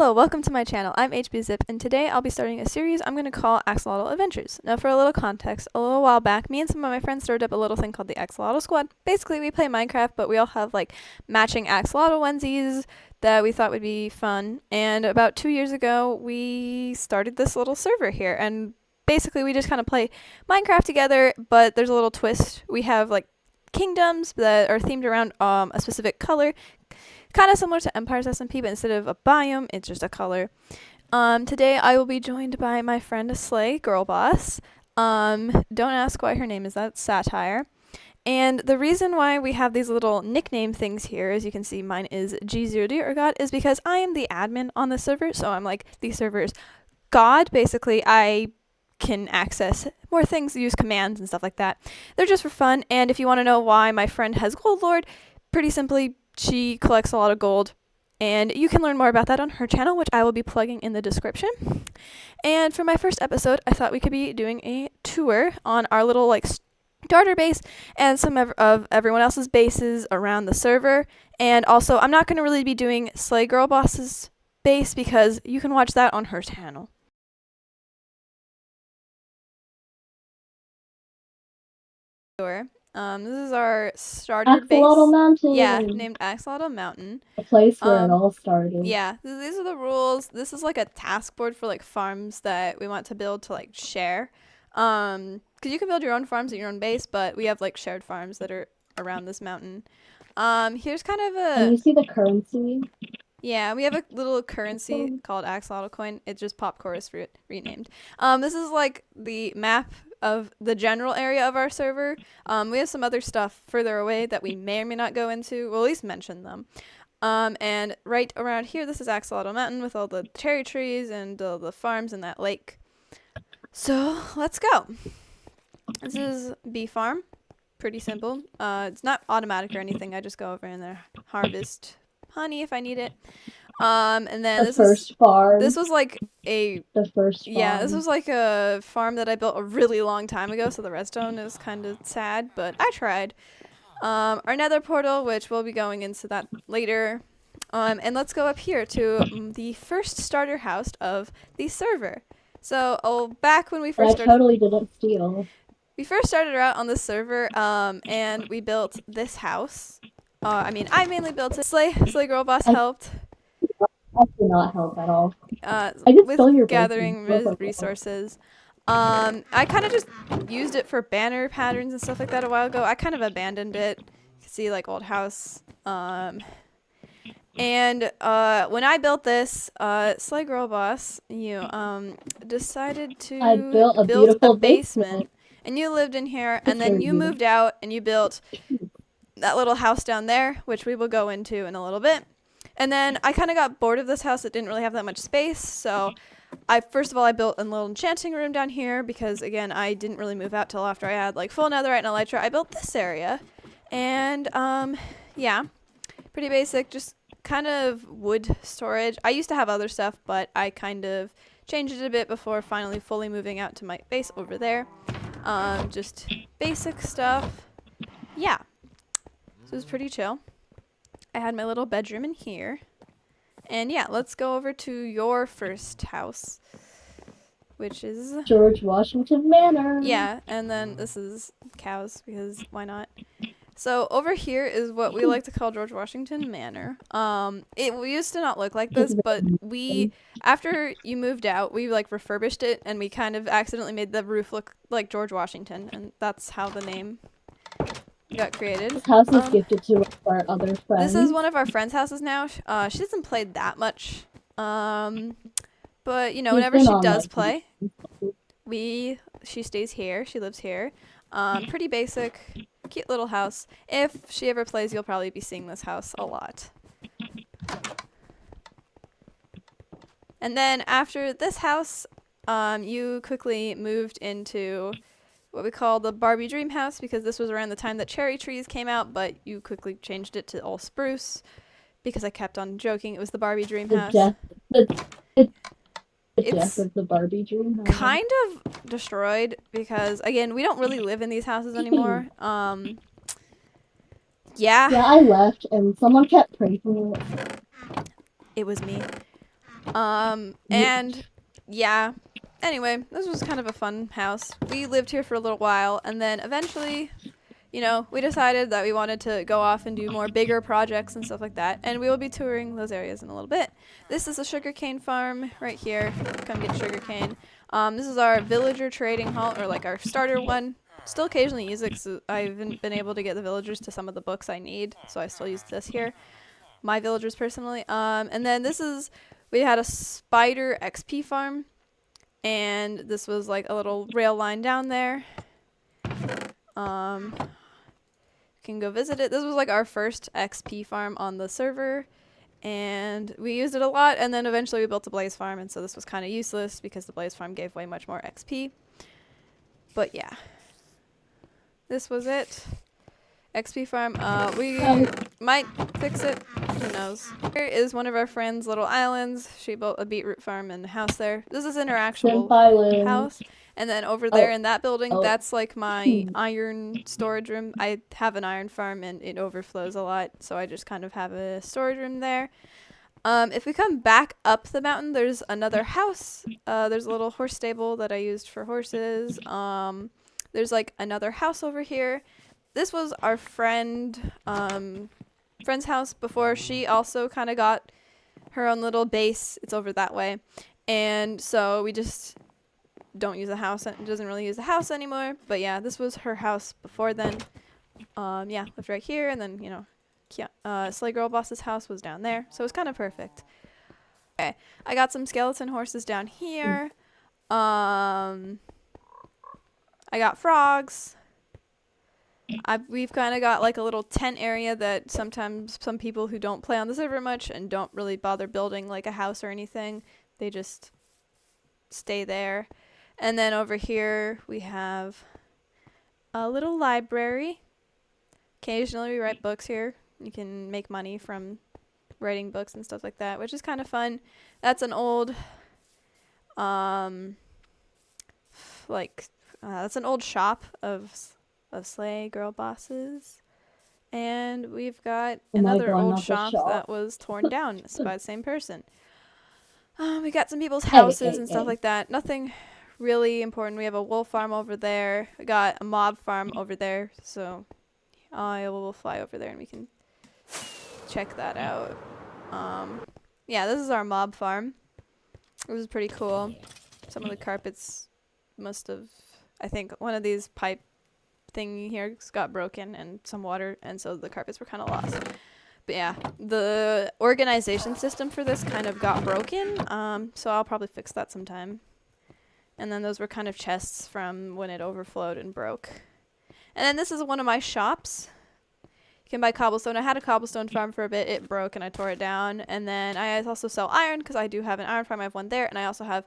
Hello, welcome to my channel. I'm HBZip, and today I'll be starting a series I'm going to call Axolotl Adventures. Now, for a little context, a little while back, me and some of my friends started up a little thing called the Axolotl Squad. Basically, we play Minecraft, but we all have like matching axolotl onesies that we thought would be fun. And about 2 years ago, we started this little server here, and basically we just kind of play Minecraft together, but there's a little twist. We have like kingdoms that are themed around a specific color, kind of similar to Empire's SMP, but instead of a biome, it's just a color. Today I will be joined by my friend Slay, Girl Boss. Don't ask why her name is that, Satire. And the reason why we have these little nickname things here, as you can see, mine is G0D or God, is because I am the admin on the server, so I'm like the server's God. Basically, I can access more things, use commands and stuff like that. They're just for fun, and if you want to know why my friend has Gold Lord, pretty simply, she collects a lot of gold, and you can learn more about that on her channel, which I will be plugging in the description. And for my first episode, I thought we could be doing a tour on our little like starter base and some of everyone else's bases around the server. And also, I'm not going to really be doing Slay Girl Boss's base because you can watch that on her channel. This is our starter Axolotl base. Mountain. Yeah, named Axolotl Mountain. The place where it all started. Yeah, these are the rules. This is like a task board for like farms that we want to build to like share. Because you can build your own farms at your own base, but we have like shared farms that are around this mountain. Here's kind of a... And you see the currency? Yeah, we have a little currency called Axolotl coin. It's just Pop Chorus renamed. This is like the map of the general area of our server. We have some other stuff further away that we may or may not go into. We'll at least mention them. And right around here, this is Axolotl Mountain with all the cherry trees and the farms and that lake. So let's go. This is bee farm. Pretty simple. It's not automatic or anything. I just go over in there, harvest honey if I need it. And then this was like the first farm. Yeah, this was like a farm that I built a really long time ago, so the redstone is kind of sad, but I tried. Our nether portal, which we'll be going into that later. And let's go up here to the first starter house of the server. So, back when we first started... I totally didn't steal. We first started out on this server, and we built this house. I mainly built it. Slay Girl Boss helped. I did not help at all. With gathering resources. I kind of just used it for banner patterns and stuff like that a while ago. I kind of abandoned it. You can see like old house. And when I built this, Slay Girl Boss, you decided to build a basement. And you lived in here, and then you moved out and you built that little house down there, which we will go into in a little bit. And then I kind of got bored of this house. It didn't really have that much space, so first of all, I built a little enchanting room down here because, again, I didn't really move out till after I had, like, full netherite and elytra. I built this area, and, yeah, pretty basic, just kind of wood storage. I used to have other stuff, but I kind of changed it a bit before finally fully moving out to my base over there. Just basic stuff. Yeah, so it was pretty chill. I had my little bedroom in here. And yeah, let's go over to your first house, which is George Washington Manor. Yeah, and then this is cows, because why not? So over here is what we like to call George Washington Manor. It used to not look like this, but after you moved out, we like refurbished it, and we kind of accidentally made the roof look like George Washington, and that's how the name got created. This house is gifted to our other friends. This is one of our friends' houses now. She doesn't play that much, but you know, whenever she does play, she stays here. She lives here. Pretty basic, cute little house. If she ever plays, you'll probably be seeing this house a lot. And then after this house, you quickly moved into what we call the Barbie Dream House, because this was around the time that cherry trees came out, but you quickly changed it to all spruce because I kept on joking it was the Barbie Dream House. It's of the Barbie Dream House. Kind of destroyed because, again, we don't really live in these houses anymore. Yeah, I left and someone kept praising me. It was me. And yeah. Anyway, this was kind of a fun house. We lived here for a little while, and then eventually, we decided that we wanted to go off and do more bigger projects and stuff like that, and we will be touring those areas in a little bit. This is a sugarcane farm right here. Come get sugarcane. This is our villager trading hall, or like our starter one. Still occasionally use it because I haven't been able to get the villagers to some of the books I need, so I still use this here. My villagers personally. And then we had a spider XP farm, and this was like a little rail line down there. Can go visit it. This was like our first XP farm on the server, and we used it a lot, and then eventually we built a blaze farm, and so this was kind of useless because the blaze farm gave way much more XP. But yeah, this was it. XP farm. We might fix it. Who knows? Here is one of our friends' little islands. She built a beetroot farm and a house there. This is an actual house. And then over there in that building, that's like my iron storage room. I have an iron farm and it overflows a lot, so I just kind of have a storage room there. If we come back up the mountain, there's another house. There's a little horse stable that I used for horses. There's like another house over here. This was our friend's house before she also kind of got her own little base. It's over that way. And so we just don't use the house. It doesn't really use the house anymore. But yeah, this was her house before then. Yeah, lived right here. And then, Slay Girl Boss's house was down there. So it was kind of perfect. Okay, I got some skeleton horses down here. I got frogs. We've kind of got like a little tent area that sometimes some people who don't play on the server much and don't really bother building like a house or anything, they just stay there. And then over here we have a little library. Occasionally we write books here. You can make money from writing books and stuff like that, which is kind of fun. That's an old that's an old shop of Slay Girl Bosses. And we've got another old shop that was torn down by the same person. We got some people's houses and stuff like that. Nothing really important. We have a wolf farm over there. We got a mob farm over there. So I will fly over there and we can check that out. Yeah, this is our mob farm. It was pretty cool. Some of the carpets must have, I think one of these pipe thing here got broken and some water, and so the carpets were kind of lost. But yeah, the organization system for this kind of got broken, so I'll probably fix that sometime. And then those were kind of chests from when it overflowed and broke. And then this is one of my shops. You can buy cobblestone. I had a cobblestone farm for a bit. It broke and I tore it down. And then I also sell iron because I do have an iron farm. I have one there, and I also have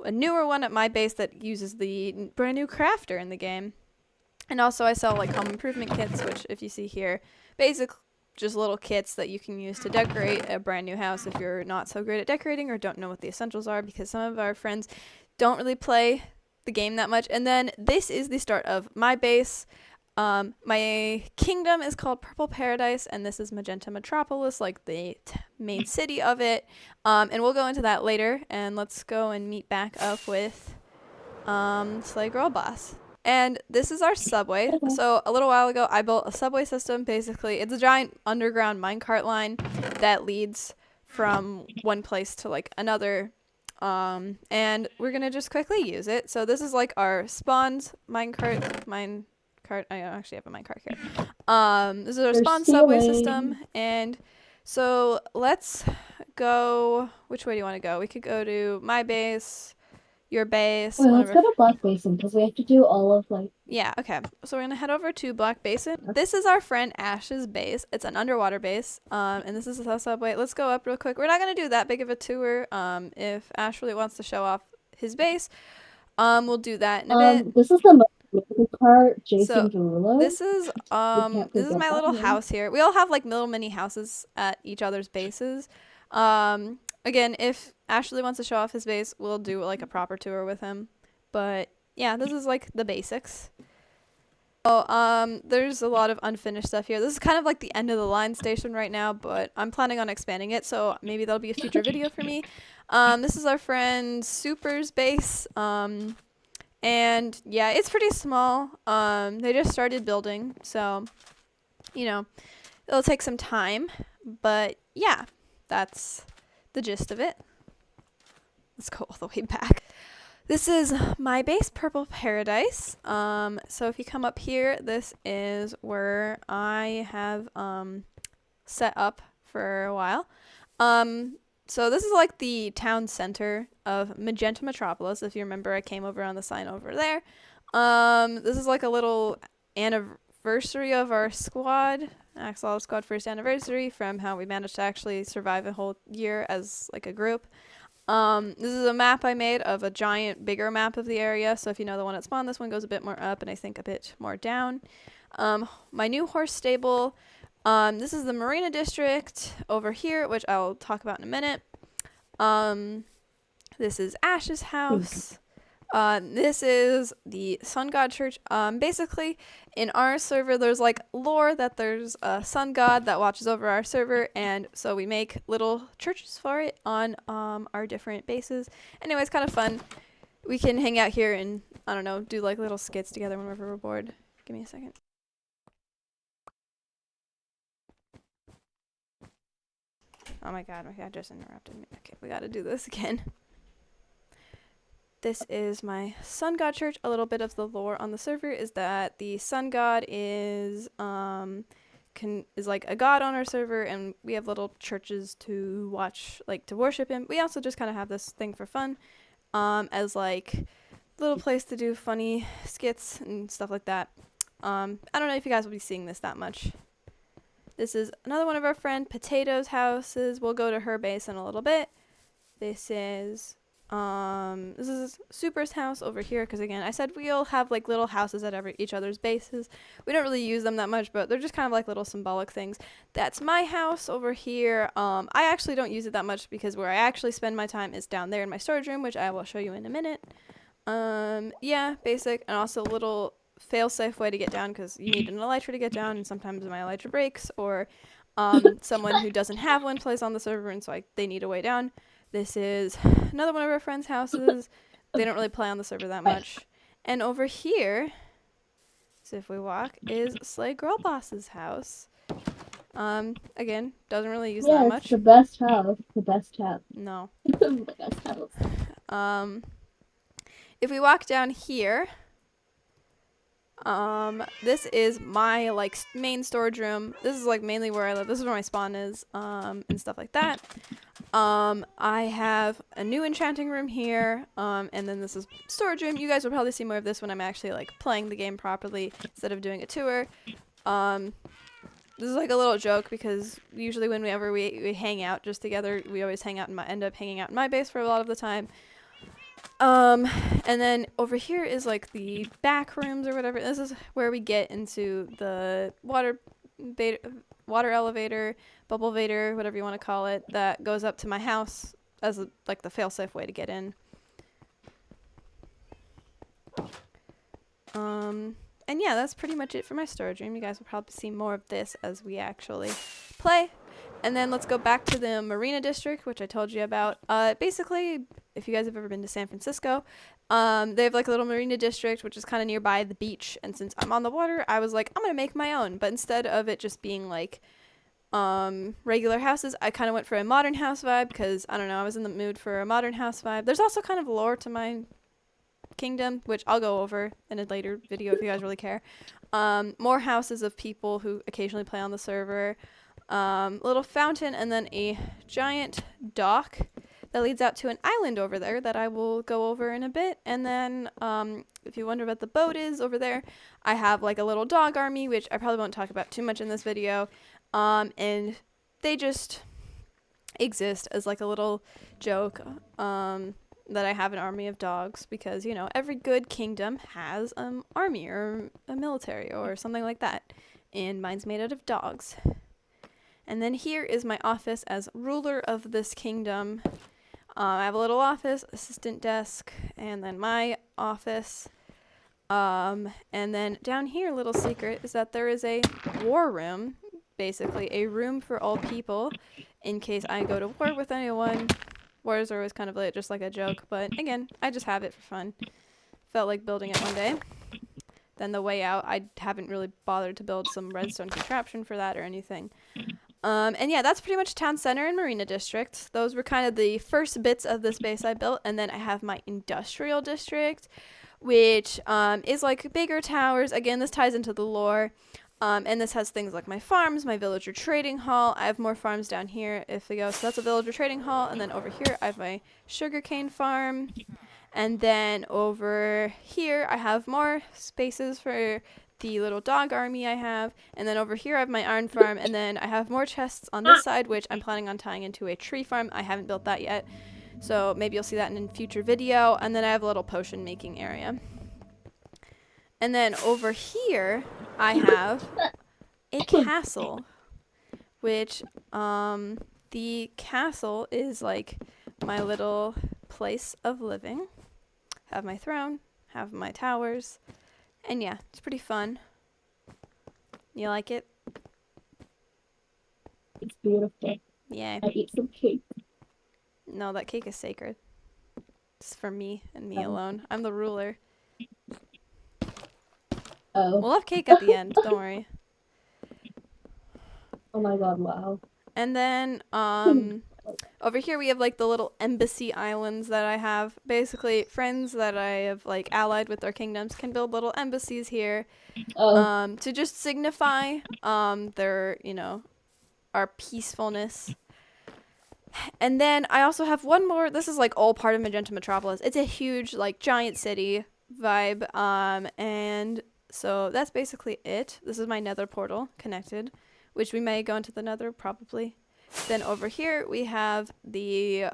a newer one at my base that uses the brand new crafter in the game. And also I sell like home improvement kits, which if you see here, basically just little kits that you can use to decorate a brand new house if you're not so great at decorating or don't know what the essentials are, because some of our friends don't really play the game that much. And then this is the start of my base. My kingdom is called Purple Paradise, and this is Magenta Metropolis, like the main city of it. And we'll go into that later, and let's go and meet back up with Slay Girl Boss. And this is our subway. So a little while ago, I built a subway system. Basically, it's a giant underground minecart line that leads from one place to like another. And we're gonna just quickly use it. So this is like our spawns minecart. I actually have a minecart here. This is our spawn subway system. And so let's go. Which way do you want to go? We could go to my base. Your base. Wait, let's go to Black Basin because we have to do all of like. Yeah, okay. So we're gonna head over to Black Basin. This is our friend Ash's base. It's an underwater base. And this is the subway. Let's go up real quick. We're not gonna do that big of a tour. If Ash really wants to show off his base, we'll do that in a bit. This is the most amazing part, Jason Derulo. This is my little house here. We all have like little mini houses at each other's bases. Again, if Ashley wants to show off his base, we'll do like a proper tour with him. But yeah, this is like the basics. There's a lot of unfinished stuff here. This is kind of like the end of the line station right now, but I'm planning on expanding it, so maybe that'll be a future video for me. This is our friend Super's base. And yeah, it's pretty small. They just started building, so you know, it'll take some time, but yeah, that's the gist of it. Let's go all the way back. This is my base, Purple Paradise. So if you come up here, this is where I have set up for a while. So this is like the town center of Magenta Metropolis. If you remember, I came over on the sign over there. This is like a little anniversary of our squad, Axolotl squad first anniversary, from how we managed to actually survive a whole year as like a group. This is a map I made of a giant, bigger map of the area. So if you know the one at spawn, this one goes a bit more up and I think a bit more down. My new horse stable. This is the Marina District over here, which I'll talk about in a minute. This is Ash's house. This is the Sun God Church. Basically, in our server, there's like lore that there's a sun god that watches over our server, and so we make little churches for it on our different bases. Anyway, it's kind of fun. We can hang out here and, I don't know, do like little skits together whenever we're bored. Give me a second. Oh my god, just interrupted me. Okay, we gotta do this again. This is my sun god church. A little bit of the lore on the server is that the sun god is like a god on our server, and we have little churches to watch, like to worship him. We also just kind of have this thing for fun, as like little place to do funny skits and stuff like that. I don't know if you guys will be seeing this that much. This is another one of our friend Potato's houses. We'll go to her base in a little bit. This is Super's house over here, because again, I said we'll have like little houses at each other's bases. We don't really use them that much, but they're just kind of like little symbolic things. That's my house over here. I actually don't use it that much because where I actually spend my time is down there in my storage room, which I will show you in a minute. Yeah, basic, and also a little fail-safe way to get down, because you need an elytra to get down, and sometimes my elytra breaks, or someone who doesn't have one plays on the server, and so they need a way down. This is another one of our friends' houses. They don't really play on the server that much. And over here, so if we walk, is Slay Girl Boss's house. Again, doesn't really use that much. It's the best house. The best house. No. The best house. If we walk down here, this is my like main storage room. This is like mainly where I live. This is where my spawn is, and stuff like that. I have a new enchanting room here, and then this is storage room. You guys will probably see more of this when I'm actually like playing the game properly instead of doing a tour. This is like a little joke, because usually whenever we hang out just together, we always end up hanging out in my base for a lot of the time. And then over here is like the back rooms or whatever. This is where we get into the water elevator, bubble vader, whatever you want to call it, that goes up to my house as like the fail-safe way to get in. And yeah, that's pretty much it for my storage room. You guys will probably see more of this as we actually play. And then let's go back to the Marina District, which I told you about. Basically, if you guys have ever been to San Francisco, they have like a little Marina District, which is kind of nearby the beach. And since I'm on the water, I was like, I'm going to make my own. But instead of it just being like regular houses, I kind of went for a modern house vibe, because, I don't know, I was in the mood for a modern house vibe. There's also kind of lore to my kingdom, which I'll go over in a later video if you guys really care. More houses of people who occasionally play on the server. Little fountain, and then a giant dock that leads out to an island over there that I will go over in a bit. And then if you wonder what the boat is over there, I have like a little dog army, which I probably won't talk about too much in this video. And they just exist as like a little joke, that I have an army of dogs, because, you know, every good kingdom has an army or a military or something like that, and mine's made out of dogs. And then here is my office as ruler of this kingdom. I have a little office, assistant desk, and then my office. And then down here, little secret is that there is a war room, basically a room for all people in case I go to war with anyone. Wars are always kind of like, just like a joke, but again, I just have it for fun. Felt like building it one day. Then the way out, I haven't really bothered to build some redstone contraption for that or anything. And yeah, that's pretty much town center and marina district. Those were kind of the first bits of this base I built. And then I have my industrial district, which is like bigger towers. Again, this ties into the lore. And this has things like my farms, my villager trading hall. I have more farms down here if we go. So that's a villager trading hall. And then over here, I have my sugarcane farm. And then over here, I have more spaces for the little dog army I have. And then over here, I have my iron farm. And then I have more chests on this side, which I'm planning on tying into a tree farm. I haven't built that yet. So maybe you'll see that in a future video. And then I have a little potion making area. And then over here, I have a castle, which the castle is like my little place of living. Have my throne, have my towers, and yeah, it's pretty fun. You like it? It's beautiful. Yeah. I eat some cake. No, that cake is sacred. It's for me and me Oh. alone. I'm the ruler. Oh. We'll have cake at the end, don't worry. Oh my god, wow. And then over here we have like the little embassy islands that I have. Basically, friends that I have like allied with their kingdoms can build little embassies here to just signify their, you know, our peacefulness. And then I also have one more. This is like all part of Magenta Metropolis. It's a huge like giant city vibe. And so that's basically it. This is my nether portal connected, which we may go into the nether probably. Then over here we have the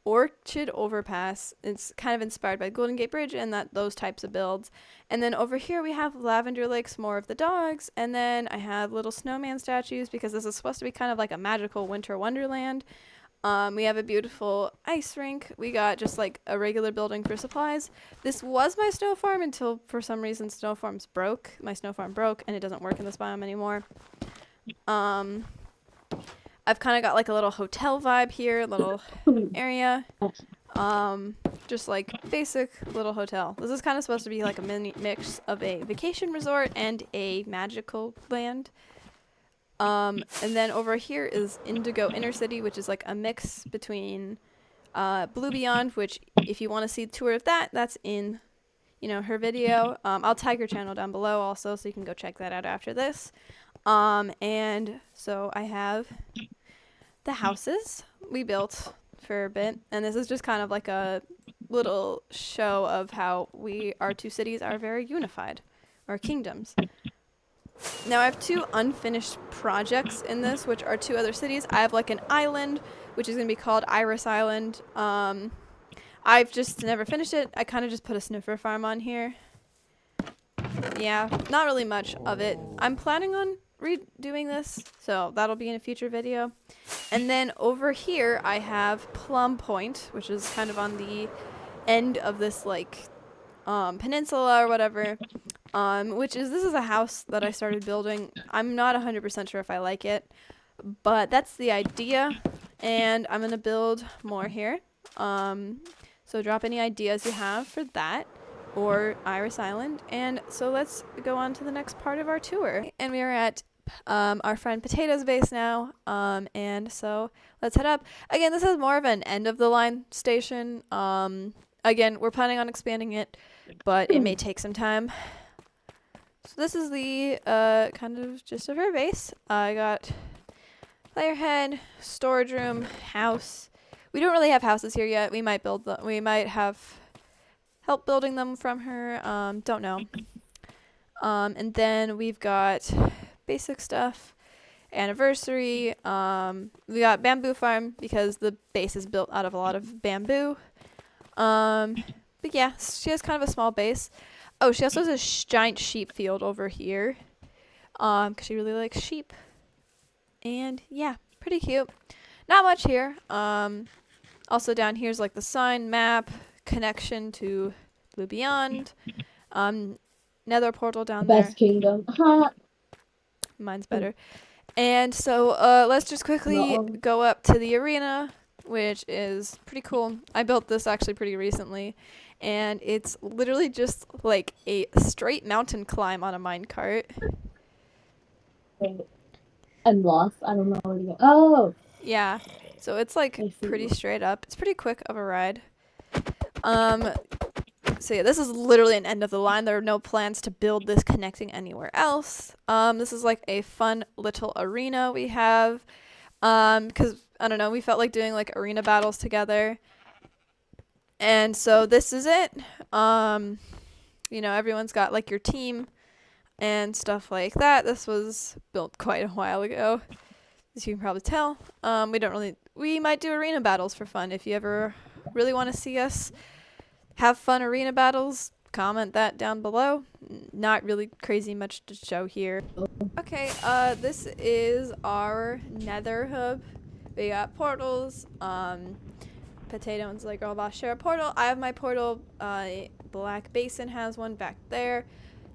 Orchid Overpass. It's kind of inspired by Golden Gate Bridge and those types of builds. And then over here we have Lavender Lakes, more of the dogs. And then I have little snowman statues because this is supposed to be kind of like a magical winter wonderland. We have a beautiful ice rink. We got just like a regular building for supplies. This was my snow farm until for some reason snow farms broke. My snow farm broke and it doesn't work in this biome anymore. I've kind of got like a little hotel vibe here, little area. Just like basic little hotel. This is kind of supposed to be like a mini mix of a vacation resort and a magical land. And then over here is Indigo Inner City, which is like a mix between Blue Beyond, which if you want to see a tour of that, that's in, you know, her video. I'll tag her channel down below also, so you can go check that out after this. And so I have the houses we built for a bit, and this is just kind of like a little show of how our two cities are very unified, our kingdoms. Now I have two unfinished projects in this, which are two other cities. I have like an island, which is going to be called Iris Island. I've just never finished it. I kind of just put a sniffer farm on here. Yeah, not really much of it. I'm planning on redoing this, so that'll be in a future video. And then over here I have Plum Point, which is kind of on the end of this like peninsula or whatever. This is a house that I started building. I'm not 100% sure if I like it, but that's the idea, and I'm gonna build more here. So drop any ideas you have for that or Iris Island. And so let's go on to the next part of our tour. And we are at our friend Potato's base now. And so let's head up. Again, this is more of an end of the line station. Again, we're planning on expanding it, but it may take some time. So this is the kind of gist of her base. I got player head, storage room, house. We don't really have houses here yet. We might build them. We might have help building them from her. Don't know. And then we've got basic stuff. Anniversary. We got bamboo farm because the base is built out of a lot of bamboo. But yeah, she has kind of a small base. Oh, she also has a giant sheep field over here. Because she really likes sheep. And yeah, pretty cute. Not much here. Also down here is like the sign, map, connection to Blue Beyond. Nether portal down there. Best kingdom. Ha! Mine's better. And so let's just quickly No. go up to the arena, which is pretty cool. I built this actually pretty recently, and it's literally just like a straight mountain climb on a minecart. Wait. I'm lost. I don't know where to go. Oh, Yeah, so it's like I pretty see. straight up. It's pretty quick of a ride. Um, so yeah, this is literally an end of the line. There are no plans to build this connecting anywhere else. This is like a fun little arena we have. Because I don't know, we felt like doing like arena battles together. And so this is it. Everyone's got like your team and stuff like that. This was built quite a while ago, as you can probably tell. We might do arena battles for fun. If you ever really want to see us have fun arena battles, comment that down below. Not really crazy much to show here. Okay, this is our nether hub. We got portals. Potato and Slay Girl Boss share a portal. I have my portal. Black Basin has one back there.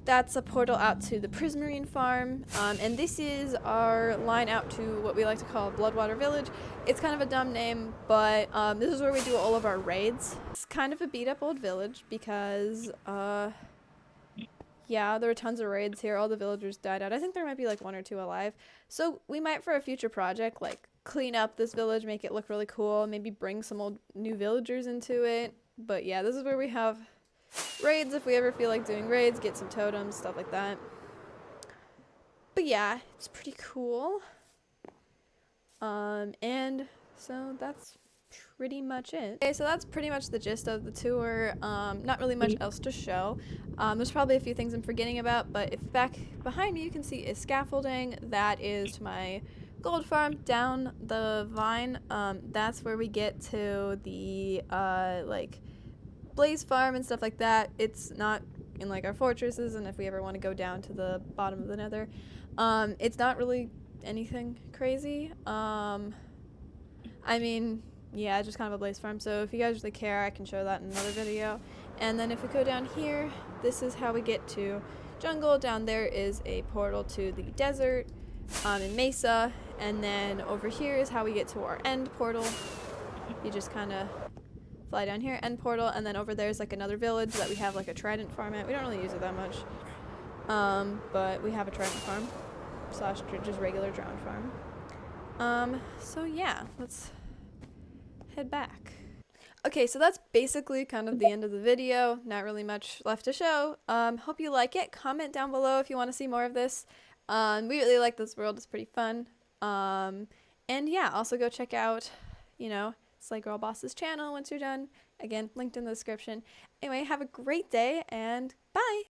That's a portal out to the Prismarine farm. And this is our line out to what we like to call Bloodwater Village. It's kind of a dumb name, but this is where we do all of our raids. It's kind of a beat up old village because yeah, there were tons of raids here. All the villagers died out. I think there might be like one or two alive. So we might, for a future project, like clean up this village, make it look really cool, maybe bring some old new villagers into it. But yeah, this is where we have raids if we ever feel like doing raids, get some totems, stuff like that. But yeah, it's pretty cool. And so that's pretty much it. Okay, so that's pretty much the gist of the tour. Not really much else to show. There's probably a few things I'm forgetting about, but if back behind me you can see is scaffolding. That is to my gold farm down the vine. That's where we get to the like blaze farm and stuff like that. It's not in like our fortresses, and if we ever want to go down to the bottom of the nether, it's not really anything crazy. I mean, yeah, just kind of a blaze farm. So if you guys really care, I can show that in another video. And then if we go down here, this is how we get to jungle. Down there is a portal to the desert in Mesa. And then over here is how we get to our end portal. You just kind of fly down here, end portal, and then over there is like another village that we have like a trident farm at. We don't really use it that much, but we have a trident farm slash just regular drowned farm. So yeah, let's head back. Okay, so that's basically kind of the end of the video. Not really much left to show. Hope you like it. Comment down below if you want to see more of this. We really like this world. It's pretty fun. And yeah, also go check out, Slay Girl Boss's channel once you're done. Again, linked in the description. Anyway, have a great day and bye!